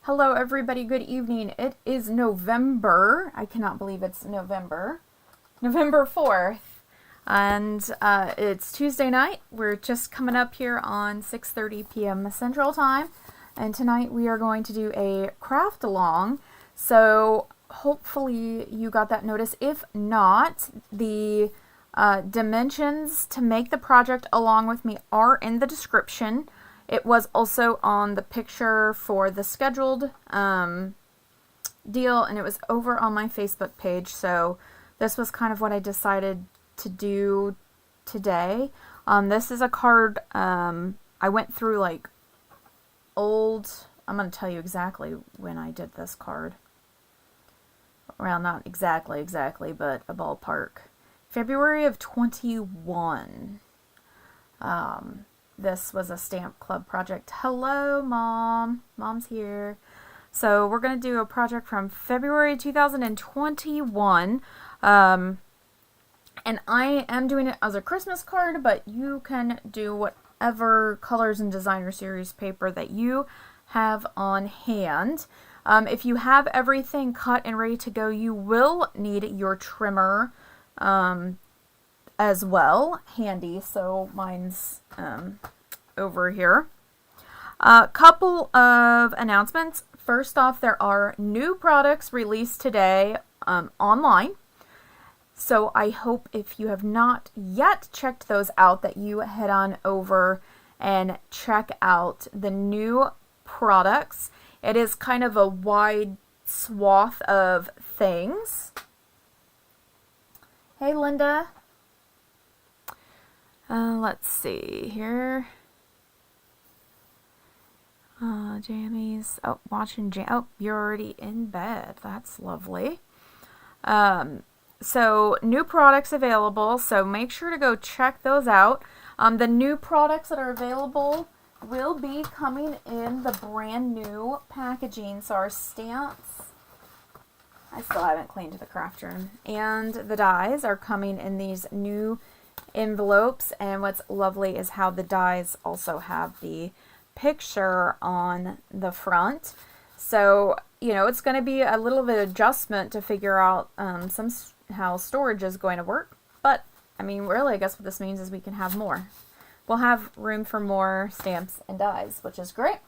Hello everybody, good evening. It is November. I cannot believe it's November 4th. And it's Tuesday night. We're just coming up here on 6:30 p.m. Central Time. And tonight we are going to do a craft along. So hopefully you got that notice. If not, the dimensions to make the project along with me are in the description. It was also on the picture for the scheduled deal, and it was over on my Facebook page. So this was kind of what I decided to do today. This is a card I went through like old, I'm going to tell you exactly when I did this card. Well, not exactly, but a ballpark. February of 21. This was a stamp club project. Hello, Mom. Mom's here. So we're going to do a project from February 2021. And I am doing it as a Christmas card, but you can do whatever colors and designer series paper that you have on hand. If you have everything cut and ready to go, you will need your trimmer as well handy. So mine's over here. A couple of announcements. First off, there are new products released today online. So I hope if you have not yet checked those out that you head on over and check out the new products. It is kind of a wide swath of things. Hey, Linda. Let's see here. Jammies. Oh, watching oh, you're already in bed. That's lovely. So new products available. So make sure to go check those out. The new products that are available will be coming in the brand new packaging. So our stamps, I still haven't cleaned the craft room, and the dies are coming in these new envelopes. And what's lovely is how the dies also have the picture on the front. So, you know, it's going to be a little bit of adjustment to figure out how storage is going to work. But, I mean, really, I guess what this means is we can have more. We'll have room for more stamps and dies, which is great.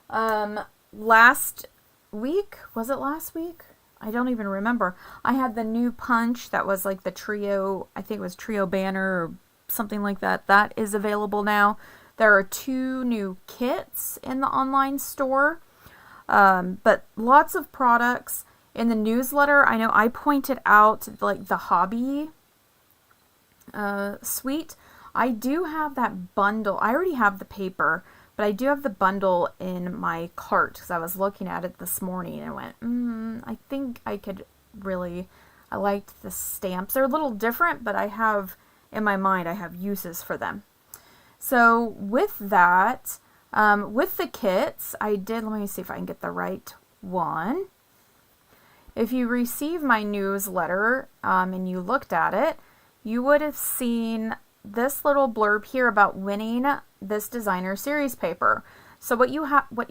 Last week, was it last week? I don't even remember. I had the new punch that was like the trio, I think it was trio banner or something like that. That is available now. There are 2 new kits in the online store. But lots of products in the newsletter. I know I pointed out like the hobby suite. I do have that bundle. I already have the paper, but I do have the bundle in my cart because I was looking at it this morning and went, I think I could really, I liked the stamps. They're a little different, but I have, in my mind, I have uses for them. So with that, with the kits, I did, let me see if I can get the right one. If you receive my newsletter and you looked at it, you would have seen this little blurb here about winning this designer series paper. So what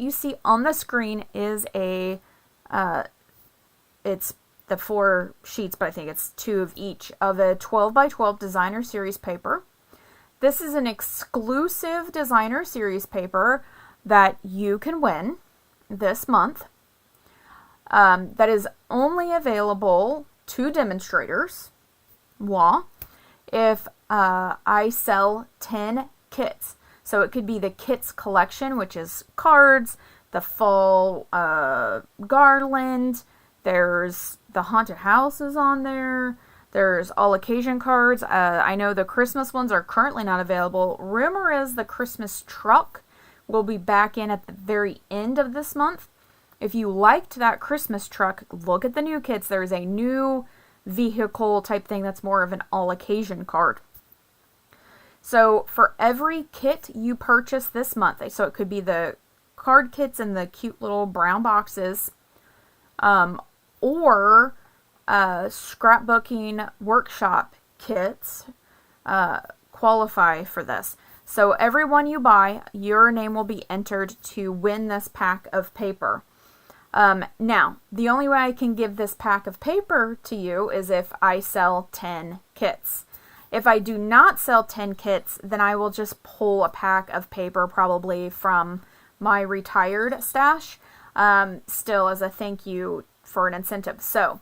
you see on the screen is it's the 4 sheets, but I think it's 2 of each of a 12 by 12 designer series paper. This is an exclusive designer series paper that you can win this month. That is only available to demonstrators. If I sell 10 kits. So it could be the kits collection, which is cards, the fall garland, there's the haunted houses on there, there's all occasion cards. I know the Christmas ones are currently not available. Rumor is the Christmas truck will be back in at the very end of this month. If you liked that Christmas truck, look at the new kits. There's a new vehicle type thing that's more of an all occasion card. So for every kit you purchase this month, so it could be the card kits in the cute little brown boxes, or scrapbooking workshop kits qualify for this. So every one you buy, your name will be entered to win this pack of paper. Now, the only way I can give this pack of paper to you is if I sell 10 kits. If I do not sell 10 kits, then I will just pull a pack of paper probably from my retired stash, still as a thank you for an incentive. So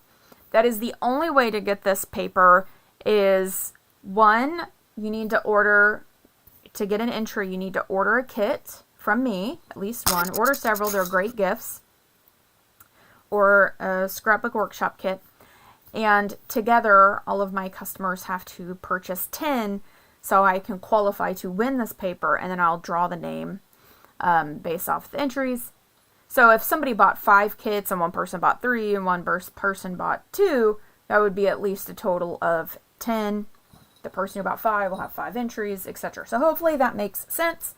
that is the only way to get this paper is, one, you need to order, to get an entry, you need to order a kit from me, at least one. Order several, they're great gifts. Or a scrapbook workshop kit. And together, all of my customers have to purchase 10 so I can qualify to win this paper, and then I'll draw the name based off the entries. So if somebody bought 5 kits and one person bought 3 and one person bought 2, that would be at least a total of 10. The person who bought 5 will have 5 entries, etc. So hopefully that makes sense.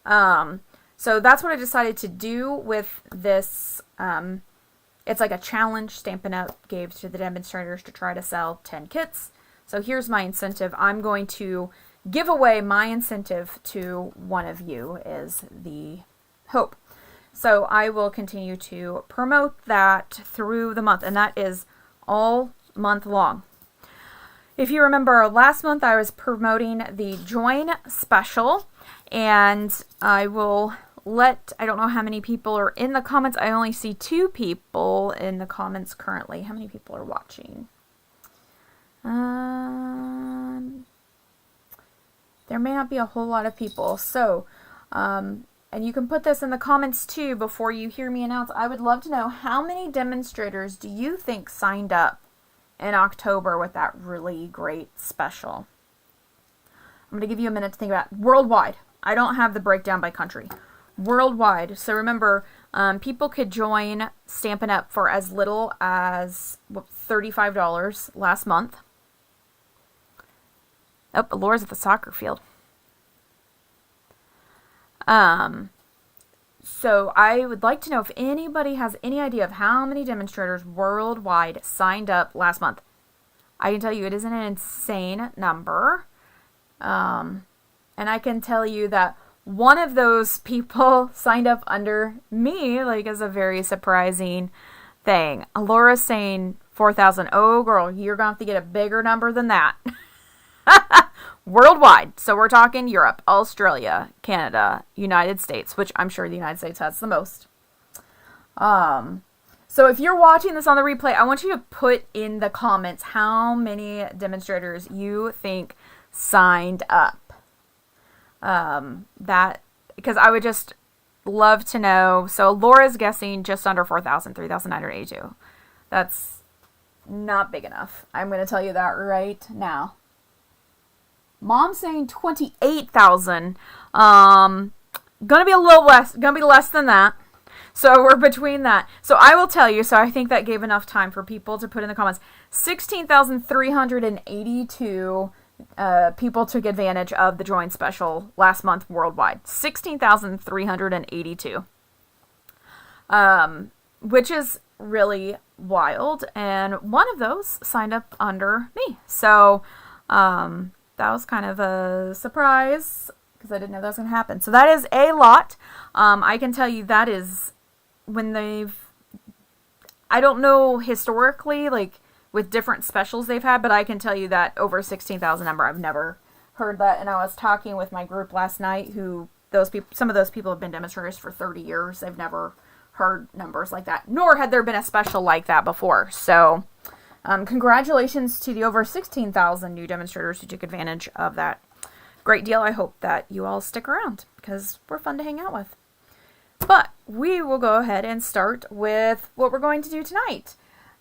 So that's what I decided to do with this. It's like a challenge Stampinup gave to the demonstrators to try to sell 10 kits. So here's my incentive. I'm going to give away my incentive to one of you is the hope. So I will continue to promote that through the month, and that is all month long. If you remember last month, I was promoting the Join Special, and I will I don't know how many people are in the comments. I only see 2 people in the comments currently. How many people are watching? There may not be a whole lot of people. So, and you can put this in the comments too before you hear me announce. I would love to know how many demonstrators do you think signed up in October with that really great special? I'm going to give you a minute to think about it. Worldwide. I don't have the breakdown by country. Worldwide. So remember, people could join Stampinup for as little as $35 last month. Oh, Laura's at the soccer field. So I would like to know if anybody has any idea of how many demonstrators worldwide signed up last month. I can tell you it is an insane number. And I can tell you that one of those people signed up under me, like, as a very surprising thing. Laura's saying 4,000. Oh, girl, you're going to have to get a bigger number than that. Worldwide. So we're talking Europe, Australia, Canada, United States, which I'm sure the United States has the most. So if you're watching this on the replay, I want you to put in the comments how many demonstrators you think signed up. Because I would just love to know. So Laura's guessing just under 4,000, 3,982. That's not big enough. I'm going to tell you that right now. Mom's saying 28,000. Gonna be a little less, gonna be less than that. So we're between that. So I will tell you, so I think that gave enough time for people to put in the comments. 16,382 people took advantage of the Join Special last month worldwide. 16,382. Which is really wild. And one of those signed up under me. So, that was kind of a surprise because I didn't know that was going to happen. So that is a lot. I can tell you that is when I don't know historically, like with different specials they've had, but I can tell you that over 16,000 number, I've never heard that. And I was talking with my group last night some of those people have been demonstrators for 30 years. They've never heard numbers like that, nor had there been a special like that before. So, congratulations to the over 16,000 new demonstrators who took advantage of that great deal. I hope that you all stick around because we're fun to hang out with. But we will go ahead and start with what we're going to do tonight.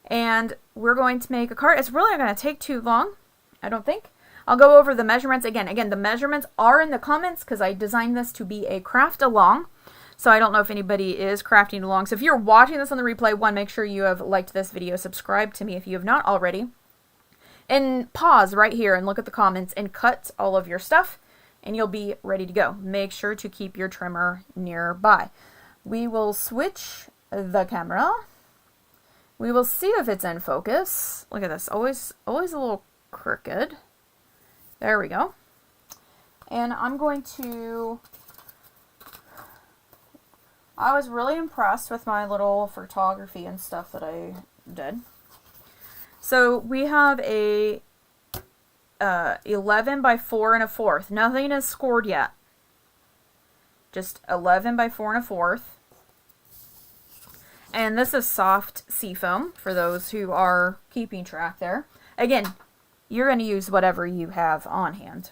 And we're going to make a card. It's really not going to take too long, I don't think. I'll go over the measurements again. Again, the measurements are in the comments because I designed this to be a craft along. So I don't know if anybody is crafting along. So if you're watching this on the replay, one, make sure you have liked this video, subscribe to me if you have not already, and pause right here and look at the comments and cut all of your stuff, and you'll be ready to go. Make sure to keep your trimmer nearby. We will switch the camera. We will see if it's in focus. Look at this, always a little crooked. There we go. And I'm going to, I was really impressed with my little photography and stuff that I did. So we have a 11 by 4 and a fourth. Nothing is scored yet. Just 11 by 4 and a fourth. And this is soft seafoam for those who are keeping track there. Again, you're going to use whatever you have on hand.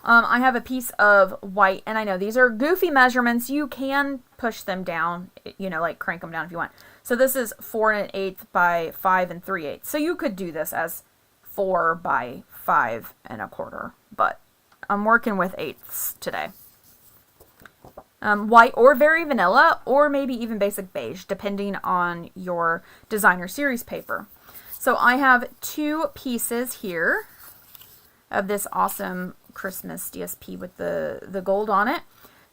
I have a piece of white, and I know these are goofy measurements. You can push them down, you know, like crank them down if you want. So this is 4 1/8 by 5 3/8. So you could do this as 4 by 5 1/4, but I'm working with eighths today. White or very vanilla, or maybe even basic beige, depending on your designer series paper. So I have 2 pieces here of this awesome Christmas DSP with the gold on it.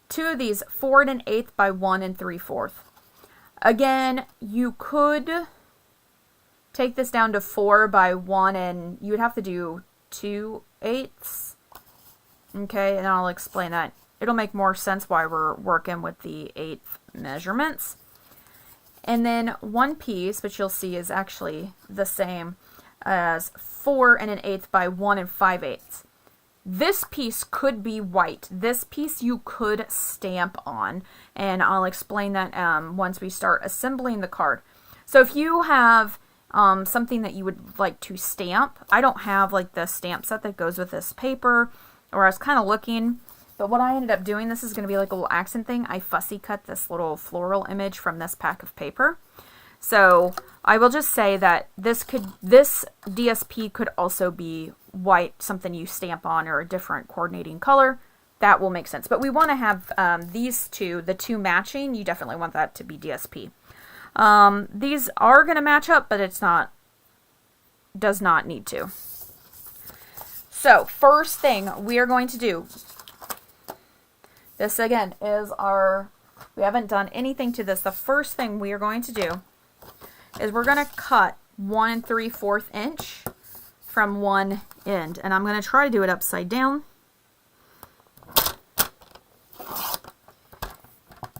2 of these 4 1/8 by 1 3/4. Again, you could take this down to 4 by 1, and you would have to do 2/8. Okay, and I'll explain that. It'll make more sense why we're working with the 1/8 measurements. And then one piece, which you'll see is actually the same as 4 1/8 by 1 5/8. This piece could be white. This piece you could stamp on, and I'll explain that once we start assembling the card. So if you have something that you would like to stamp, I don't have like the stamp set that goes with this paper, or I was kind of looking, but what I ended up doing, this is going to be like a little accent thing. I fussy cut this little floral image from this pack of paper. So I will just say that this DSP could also be white, something you stamp on, or a different coordinating color. That will make sense. But we want to have these two, the 2 matching. You definitely want that to be DSP. These are going to match up, but does not need to. So first thing we are going to do, this again is we haven't done anything to this. The first thing we are going to do is we're going to cut 1 3/4 inch from one end. And I'm going to try to do it upside down.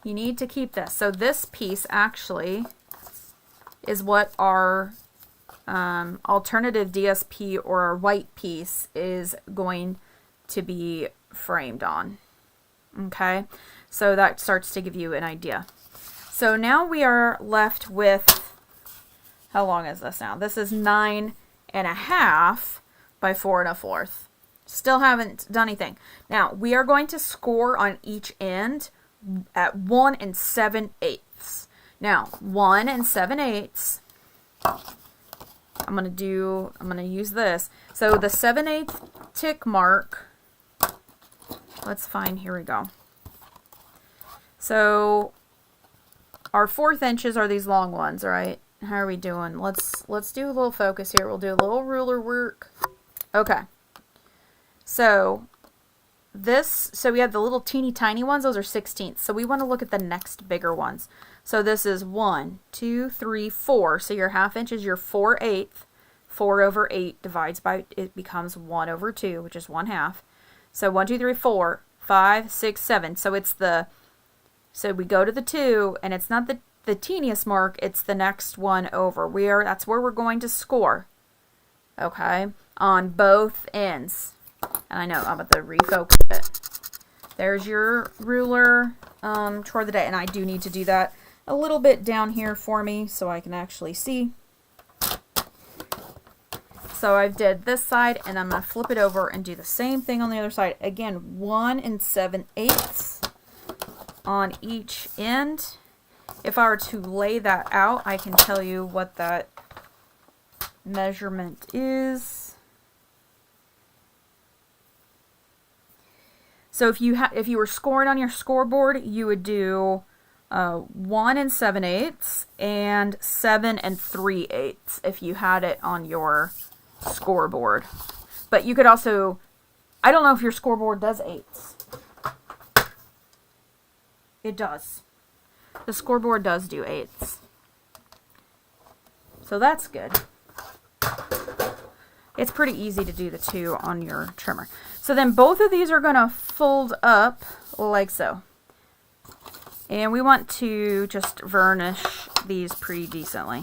You need to keep this. So this piece actually is what our alternative DSP or our white piece is going to be framed on. Okay, so that starts to give you an idea. So now we are left with, how long is this now? This is 9 1/2 by 4 1/4. Still haven't done anything. Now we are going to score on each end at 1 7/8. Now 1 7/8. I'm gonna use this. So the 7/8 tick mark. Let's find, here we go. So our 1/4 inches are these long ones, right? How are we doing? Let's do a little focus here. We'll do a little ruler work. Okay. So we have the little teeny tiny ones. Those are 16ths. So we want to look at the next bigger ones. So this is 1, 2, 3, 4. So your 1/2 inch is your 4/8. 4 over 8 divides by, it becomes 1 over 2, which is 1/2. So 1, 2, 3, 4, 5, 6, 7. So so we go to the 2, and it's not the teeniest mark, it's the next one over. That's where we're going to score. Okay, on both ends. And I know I'm about to refocus it. There's your ruler toward the day, and I do need to do that a little bit down here for me so I can actually see. So I've did this side, and I'm going to flip it over and do the same thing on the other side. Again, 1 7/8 on each end. If I were to lay that out, I can tell you what that measurement is. So if you were scoring on your scoreboard, you would do 1 7/8 and 7 3/8 if you had it on your scoreboard. But you could also, I don't know if your scoreboard does 8s. It does. The scoreboard does do 8s. So that's good. It's pretty easy to do the 2 on your trimmer. So then both of these are going to fold up like so. And we want to just varnish these pretty decently.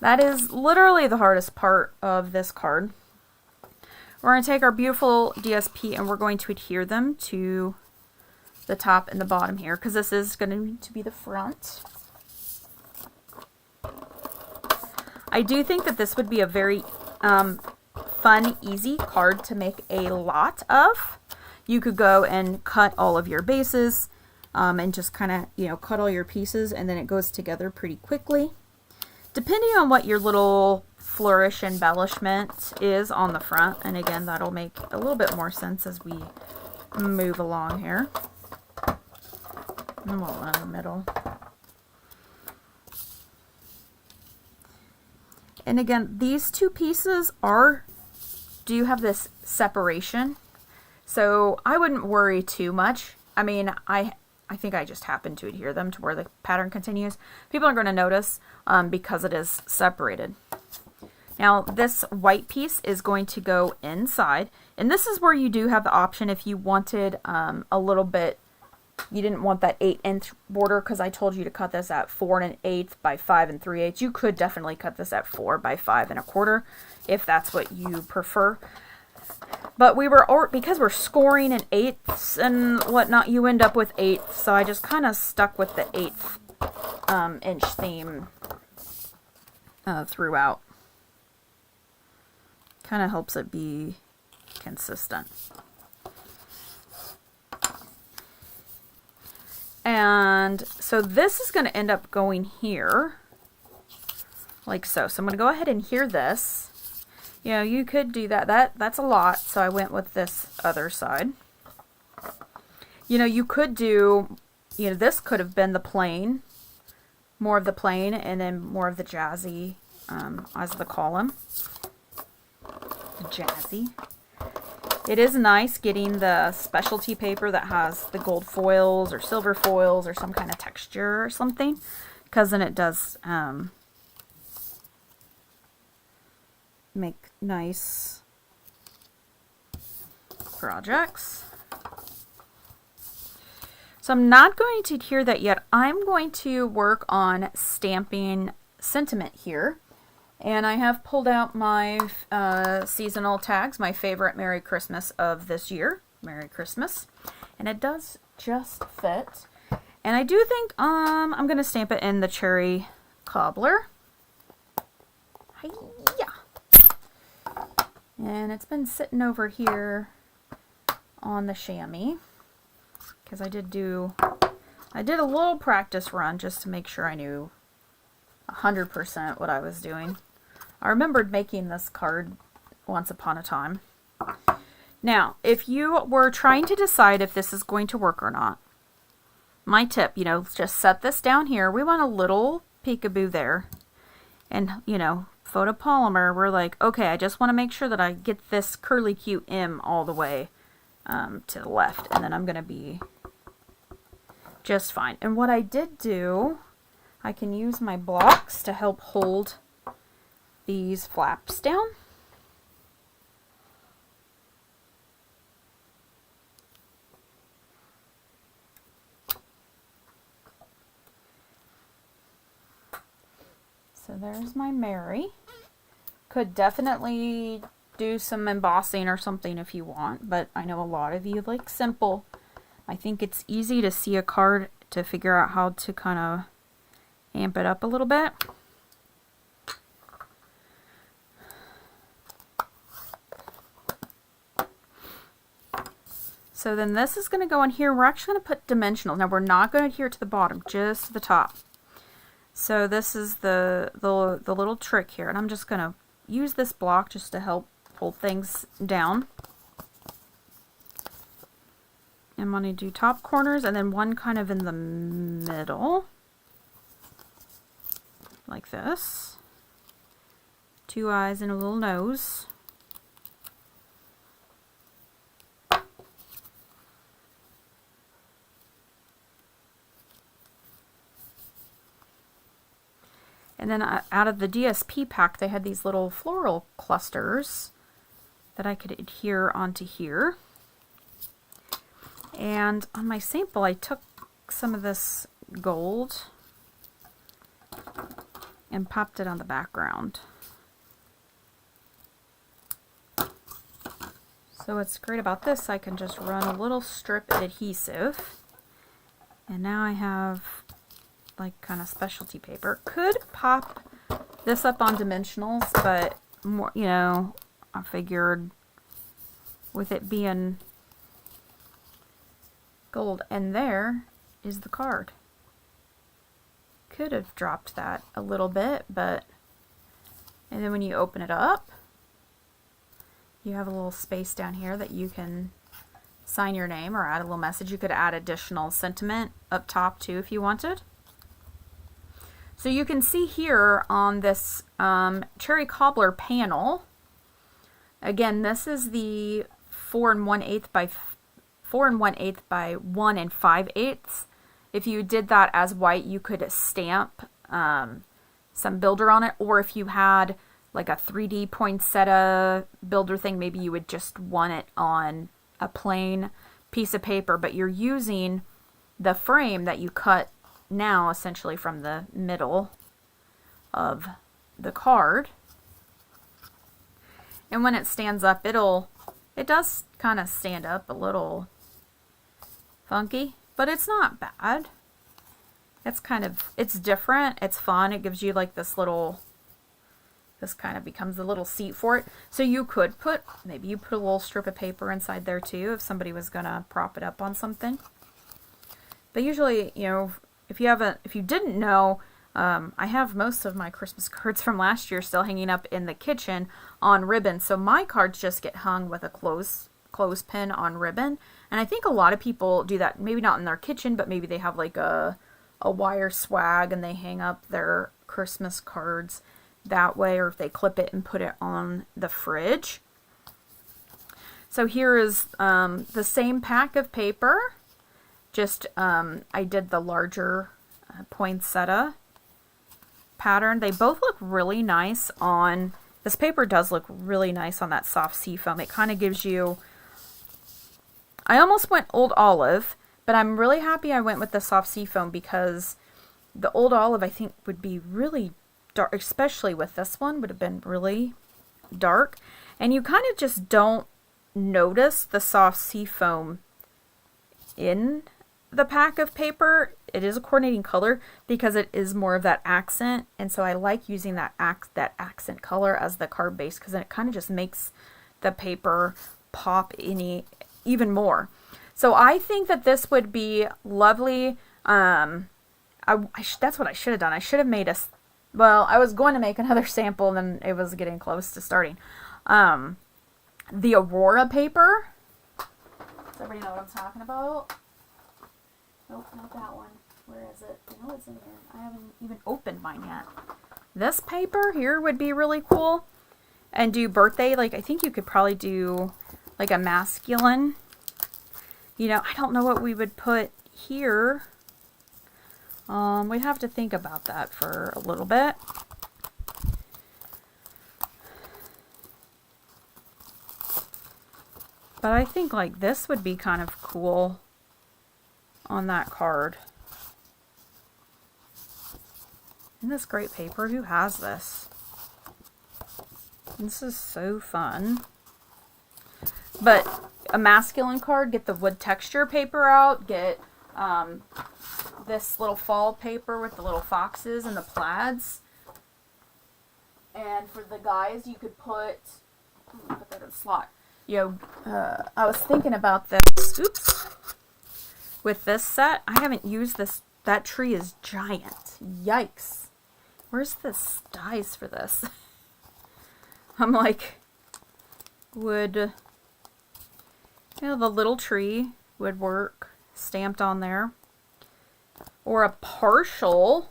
That is literally the hardest part of this card. We're going to take our beautiful DSP and we're going to adhere them to the top and the bottom here, because this is going to be the front. I do think that this would be a very fun, easy card to make a lot of. You could go and cut all of your bases and just kind of, you know, cut all your pieces, and then it goes together pretty quickly. Depending on what your little flourish embellishment is on the front, and again, that'll make a little bit more sense as we move along here. And we'll run in the middle. And again, these two pieces do have this separation, so I wouldn't worry too much. I mean, I think I just happened to adhere them to where the pattern continues. People are going to notice because it is separated. Now, this white piece is going to go inside, and this is where you do have the option if you wanted a little bit. You didn't want that 8" border, because I told you to cut this at 4 1/8 by 5 3/8. You could definitely cut this at 4 by 5 1/4 if that's what you prefer. But because we're scoring in 8ths and whatnot, you end up with 8ths. So I just kind of stuck with the 1/8 inch theme throughout. Kind of helps it be consistent. And so this is going to end up going here, like so. So I'm going to go ahead and adhere this. You know, you could do that. That's a lot, so I went with this other side. You know, you could do, you know, this could have been the plain, more of the plain, and then more of the jazzy as the column. Jazzy. It is nice getting the specialty paper that has the gold foils or silver foils or some kind of texture or something, because then it does make nice projects. So I'm not going to adhere that yet. I'm going to work on stamping sentiment here. And I have pulled out my seasonal tags, my favorite Merry Christmas of this year. Merry Christmas. And it does just fit. And I do think I'm going to stamp it in the cherry cobbler. Hi-ya. And it's been sitting over here on the chamois, because I did a little practice run just to make sure I knew 100% what I was doing. I remembered making this card once upon a time. Now, if you were trying to decide if this is going to work or not, my tip, you know, just set this down here. We want a little peekaboo there. And, you know, photopolymer, we're like, okay, I just want to make sure that I get this curly cute M all the way to the left. And then I'm going to be just fine. And what I did do, I can use my blocks to help hold these flaps down. So there's my Mary. Could definitely do some embossing or something if you want, but I know a lot of you like simple. I think it's easy to see a card to figure out how to kind of amp it up a little bit. So then this is going to go in here. We're actually going to put dimensional. Now we're not going to adhere to the bottom, just the top. So this is the little trick here, and I'm just going to use this block just to help hold things down. I'm going to do top corners and then one kind of in the middle, like this. Two eyes and a little nose. And then out of the DSP pack, they had these little floral clusters. that I could adhere onto here. And on my sample, I took some of this gold and popped it on the background. So what's great about this, I can just run a little strip of adhesive, and now I have like kind of specialty paper. Could pop this up on dimensionals, but more, you know, I figured with it being gold, and there is the card. Could have dropped that a little bit, but, and then when you open it up, you have a little space down here that you can sign your name or add a little message. You could add additional sentiment up top too if you wanted. So you can see here on this cherry cobbler panel, again, this is the 4 1/8 by 4 1/8 by 1 5/8. If you did that as white, you could stamp some builder on it, or if you had like a 3D poinsettia builder thing, maybe you would just want it on a plain piece of paper, but you're using the frame that you cut now essentially from the middle of the card. And when it stands up, it does kind of stand up a little funky, but it's not bad. It's it's different, it's fun, it gives you like this kind of becomes the little seat for it. So you could maybe you put a little strip of paper inside there too if somebody was gonna prop it up on something. But usually, you know, if you didn't know, I have most of my Christmas cards from last year still hanging up in the kitchen on ribbon. So my cards just get hung with a clothespin on ribbon. And I think a lot of people do that, maybe not in their kitchen, but maybe they have like a wire swag and they hang up their Christmas cards that way, or if they clip it and put it on the fridge. So here is the same pack of paper, just I did the larger poinsettia pattern. They both look really nice on, this paper does look really nice on that soft seafoam. It kind of gives you, I almost went old olive, but I'm really happy I went with the soft seafoam because the old olive I think would be really dark, especially with this one, would have been really dark. And you kind of just don't notice the soft seafoam in the pack of paper. It is a coordinating color because it is more of that accent, and so I like using that accent color as the card base because then it kind of just makes the paper pop even more. So I think that this would be lovely. That's what I should have done. I should have made well, I was going to make another sample, and then it was getting close to starting. The Aurora paper. Does everybody know what I'm talking about? Nope, not that one. Where is it? I know it's in here. I haven't even opened mine yet. This paper here would be really cool. And do birthday, like I think you could probably do like a masculine. You know, I don't know what we would put here. We'd have to think about that for a little bit. But I think like this would be kind of cool on that card. Isn't this great paper? Who has this? This is so fun. But a masculine card, get the wood texture paper out, get this little fall paper with the little foxes and the plaids. And for the guys, you could put that in the slot. You know, I was thinking about this. Oops. With this set, I haven't used this. That tree is giant. Yikes. Where's the dies for this? I'm like, the little tree would work stamped on there. Or a partial.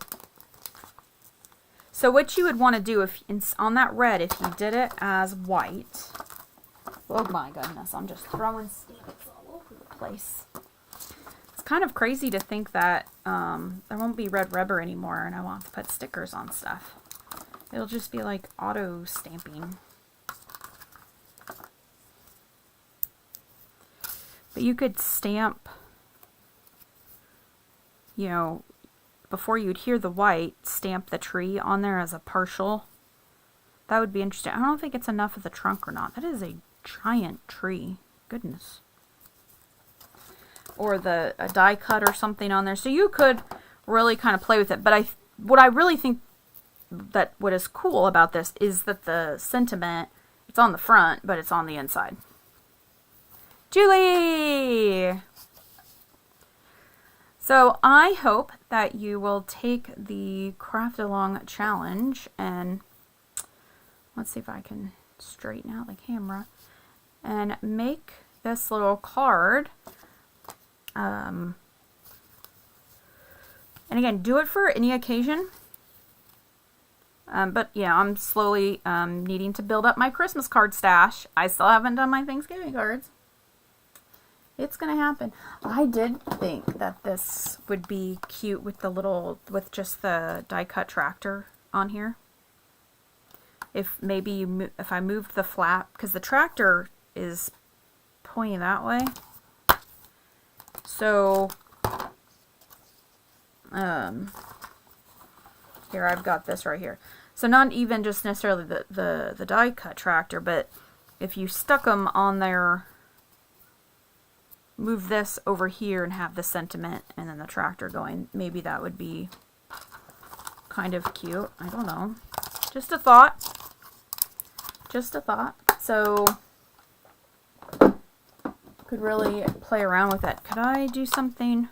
So what you would want to do if on that red, if you did it as white. Oh my goodness, I'm just throwing stamps all over the place. It's kind of crazy to think that there won't be red rubber anymore and I won't have to put stickers on stuff. It'll just be like auto stamping. But you could stamp, you know, before you'd hear the white, stamp the tree on there as a partial. That would be interesting. I don't think it's enough of the trunk or not. That is a giant tree. Goodness. Or a die cut or something on there. So you could really kind of play with it. But what I really think that what is cool about this is that the sentiment, it's on the front, but it's on the inside. Julie! So I hope that you will take the craft along challenge and let's see if I can straighten out the camera and make this little card. And again, do it for any occasion. But yeah, I'm slowly needing to build up my Christmas card stash. I still haven't done my Thanksgiving cards. It's gonna happen. I did think that this would be cute with the little, with just the die cut tractor on here. If maybe if I moved the flap, because the tractor is pointing that way. So, here I've got this right here. So not even just necessarily the die cut tractor, but if you stuck them on there, move this over here and have the sentiment and then the tractor going, maybe that would be kind of cute. I don't know. Just a thought. Just a thought. So, could really play around with it. Could I do something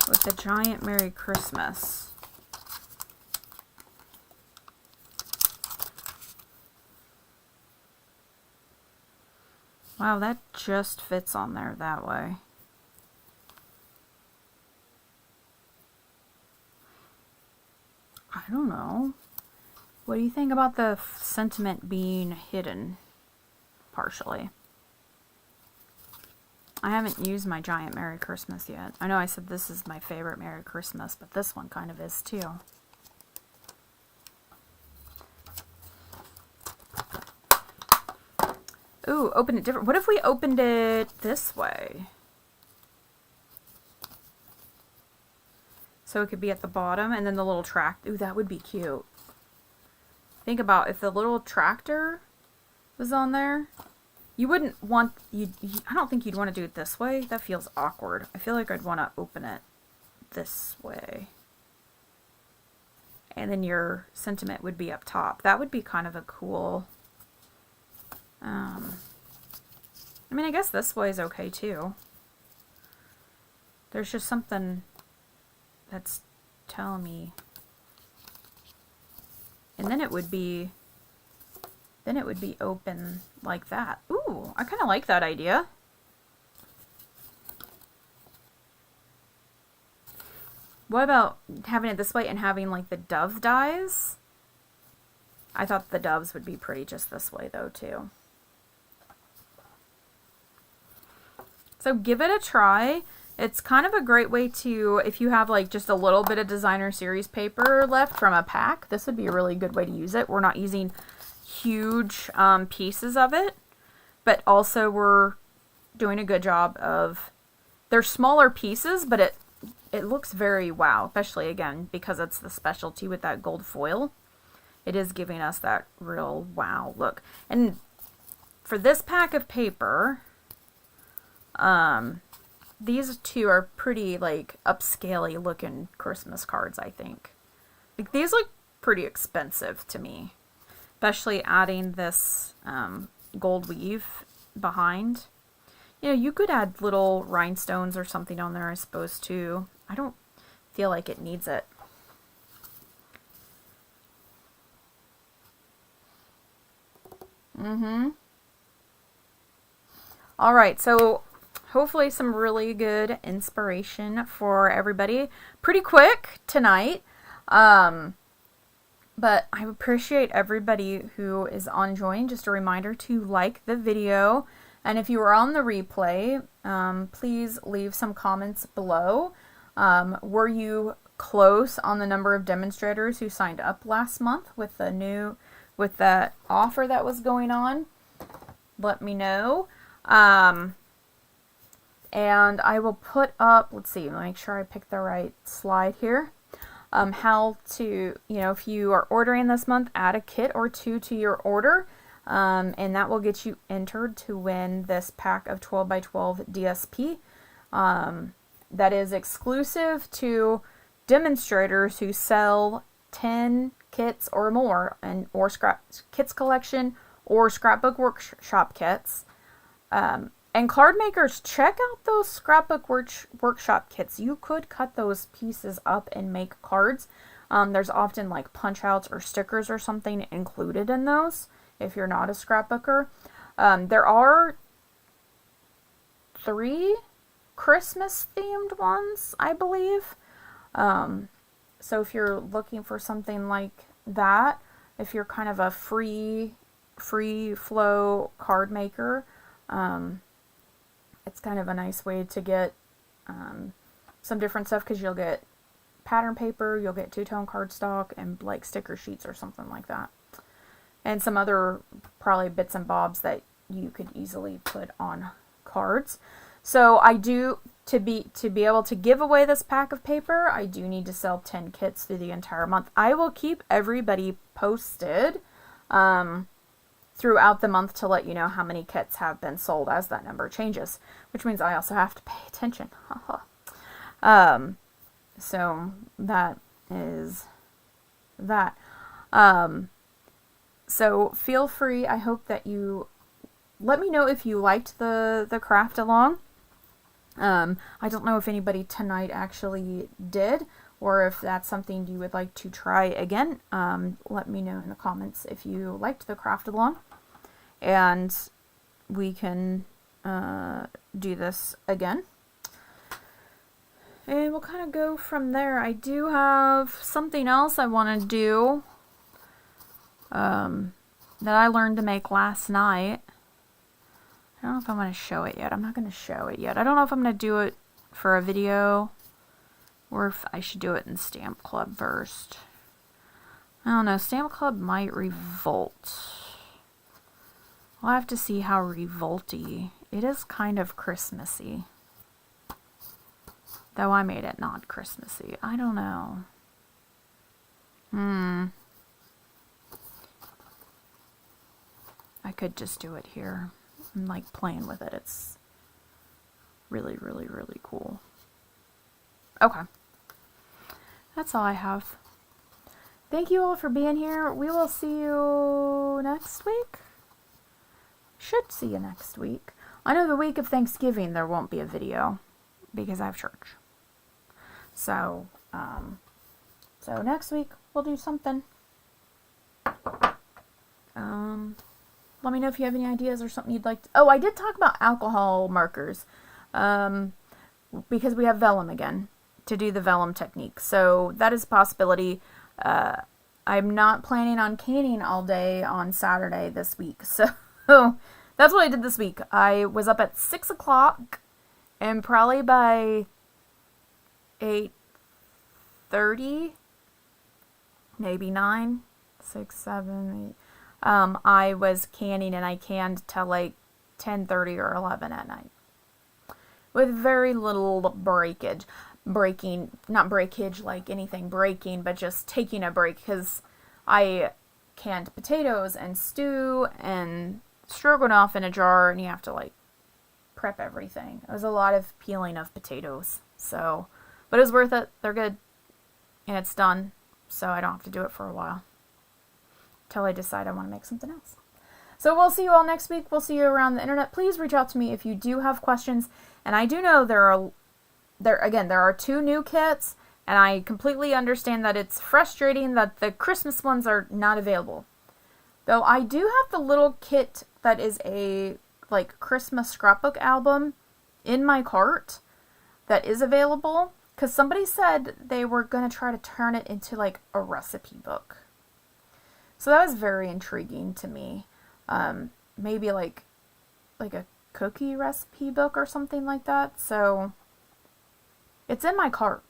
with a giant Merry Christmas? Wow, that just fits on there that way. I don't know. What do you think about the sentiment being hidden partially? I haven't used my giant Merry Christmas yet. I know I said this is my favorite Merry Christmas, but this one kind of is too. Ooh, open it different. What if we opened it this way? So it could be at the bottom and then the little track. Ooh, that would be cute. Think about if the little tractor was on there. You wouldn't want, I don't think you'd want to do it this way. That feels awkward. I feel like I'd want to open it this way. And then your sentiment would be up top. That would be kind of a cool... I mean, I guess this way is okay too. There's just something that's telling me. And then it would be open like that. Ooh, I kind of like that idea. What about having it this way and having like the dove dies? I thought the doves would be pretty just this way though too. So give it a try. It's kind of a great way to, if you have like just a little bit of designer series paper left from a pack, this would be a really good way to use it. We're not using huge pieces of it, but also we're doing a good job of, they're smaller pieces, but it looks very wow, especially again, because it's the specialty with that gold foil. It is giving us that real wow look. And for this pack of paper, these two are pretty like upscale-y looking Christmas cards, I think. Like these look pretty expensive to me, especially adding this gold weave behind. You know, you could add little rhinestones or something on there, I suppose, too. I don't feel like it needs it. All right, so hopefully some really good inspiration for everybody. Pretty quick tonight, but I appreciate everybody who is on join. Just a reminder to like the video, and if you are on the replay, please leave some comments below. Were you close on the number of demonstrators who signed up last month with the offer that was going on? Let me know. And I will put up, let's see, make sure I pick the right slide here. How to, if you are ordering this month, add a kit or two to your order. And that will get you entered to win this pack of 12 by 12 DSP. That is exclusive to demonstrators who sell 10 kits or more, or scrap kits collection or scrapbook workshop kits. And card makers, check out those scrapbook workshop kits. You could cut those pieces up and make cards. There's often like punch outs or stickers or something included in those if you're not a scrapbooker. There are 3 Christmas themed ones, I believe. So if you're looking for something like that, if you're kind of a free flow card maker, it's kind of a nice way to get some different stuff, because you'll get pattern paper, you'll get two-tone cardstock, and like sticker sheets or something like that. And some other probably bits and bobs that you could easily put on cards. So I do, to be able to give away this pack of paper, I do need to sell 10 kits through the entire month. I will keep everybody posted throughout the month to let you know how many kits have been sold as that number changes, which means I also have to pay attention. So that is that. So feel free. I hope that you let me know if you liked the craft along. I don't know if anybody tonight actually did, or if that's something you would like to try again. Let me know in the comments if you liked the craft along, and we can do this again. And we'll kind of go from there. I do have something else I want to do that I learned to make last night. I don't know if I'm going to show it yet. I'm not going to show it yet. I don't know if I'm going to do it for a video or if I should do it in Stamp Club first. I don't know. Stamp Club might revolt. We'll have to see how revolty. It is kind of Christmassy. Though I made it not Christmassy. I don't know. I could just do it here. I'm like playing with it. It's really, really, really cool. Okay. That's all I have. Thank you all for being here. We will see you next week. Should see you next week. I know the week of Thanksgiving there won't be a video because I have church. So, so next week we'll do something. Let me know if you have any ideas or something you'd like to... Oh, I did talk about alcohol markers. Because we have vellum again to do the vellum technique. So that is a possibility. I'm not planning on canning all day on Saturday this week. So that's what I did this week. I was up at 6 o'clock and probably by 8:30, maybe 9, 6, 7, 8... I was canning, and I canned till like 10:30 or 11 at night. With very little not breakage like anything breaking, but just taking a break, because I canned potatoes and stew and stroganoff in a jar, and you have to like prep everything. It was a lot of peeling of potatoes. So, but it was worth it. They're good. And it's done. So I don't have to do it for a while. Till I decide I want to make something else. So we'll see you all next week. We'll see you around the internet. Please reach out to me if you do have questions. And I do know there are 2 new kits, and I completely understand that it's frustrating that the Christmas ones are not available. Though I do have the little kit that is a like Christmas scrapbook album in my cart that is available, because somebody said they were going to try to turn it into like a recipe book. So that was very intriguing to me. Maybe like a cookie recipe book or something like that. So it's in my cart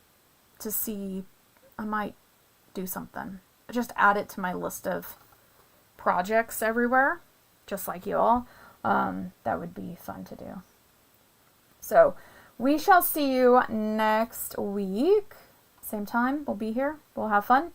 to see. I might do something. Just add it to my list of projects everywhere, just like you all. That would be fun to do. So we shall see you next week. Same time, we'll be here. We'll have fun.